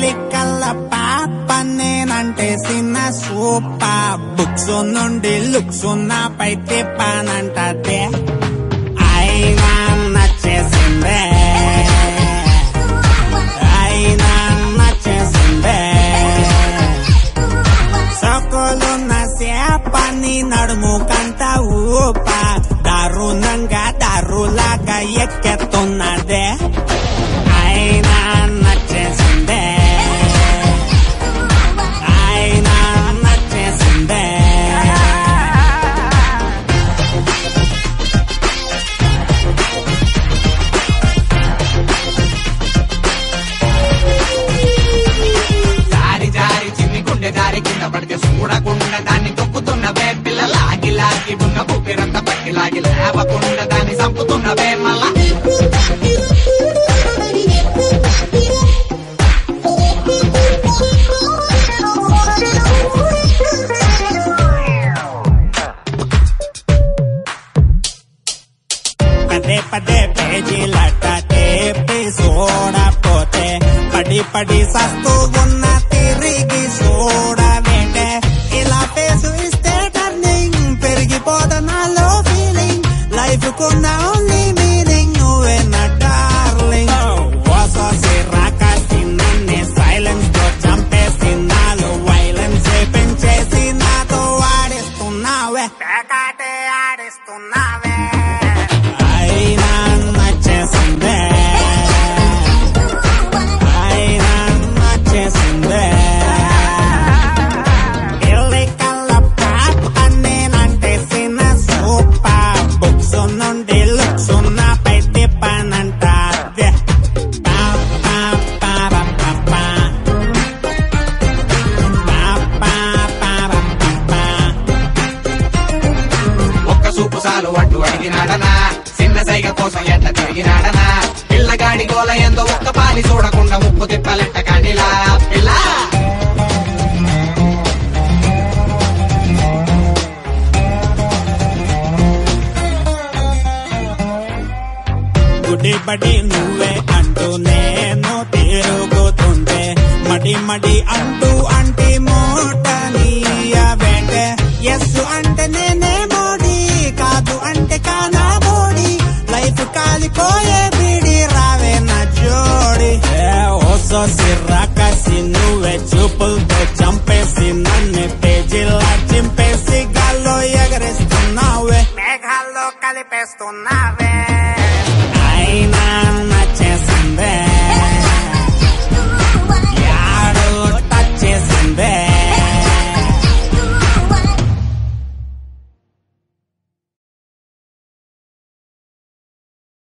ఎల్లికల్ల పాప నేనంటే చిన్న సూపర్ బుక్స్ నుండి లుక్స్ నాపై తిప్పానంటే అయినా నచ్చేసిందే అయినా నచ్చేసిందే సోకులున్న సేపని నడుము కంట ఊప దారుణంగా దారులాగా ఎక్కెత్తున్నదే అయినా నచ్చేసిందే అయినా నచ్చేసిందే జారి జారి చిన్ని గుండె దారి కింద పడితే చూడకుండా దాన్ని తొక్కుతున్నవే పిల్ల లాగి లాగి ఉన్న ఊపిరంత పట్టి లాగి లేవకుండా దాన్ని చంపుతున్నవే మళ్ళా పదే పదే పేజీలట టేపి చూడపోతే పడి పడి సస్తూ ఉన్న తిరిగి చూడవేంటే ఇలా పేసు ఇస్తే టర్నింగ్ పెరిగిపోత నాలో ఫీలింగ్ లైఫ్ కున్న ఓన్లీ మీనింగ్ నువ్వే నా డార్లింగ్ వససి రాకాసి నన్ను సైలెన్స్ తో చంపేసి నాలో వైలెన్స్ పెంచేసి నాతో ఆడిస్తున్నావే పేకాటే ఆడిస్తున్నావే అయినా నచ్చేసిందే అయినా నచ్చేసిందే ఎల్లికల్ల పాప నేనంటే చిన్న సూపర్ బుక్స్ నుండి లుక్స్ నాపై తిప్పానంటే ఒక్క సూపు సాలు అడ్డు అడిగినాడనా చిన్న సైగ కోసం ఎట్ట తిరిగినాడనా పిల్లగాడి గోల ఎందో ఒక్క పాలి చూడకుండా ముప్పు తిప్పలెట్ట కండిలా పిల్ల గుడి బడి నువ్వే అంటూ నేను తిరుగుతుంటే మడి మడి అంటూ అంటే మూట నీయవేంటే ఎస్ అంటే నేనే మోడీ కాదు అంటే కానా బోడి లైఫ్ కాలిపోయే బిడి రావే నా జోడి ఓసో సిర్రాకసి నువ్వే చూపులతో చంపేసి నన్ను పేజీలా చింపేసి గాల్లో ఎగరేస్తున్నావే మేఘాల్లో కలిపేస్తున్నావే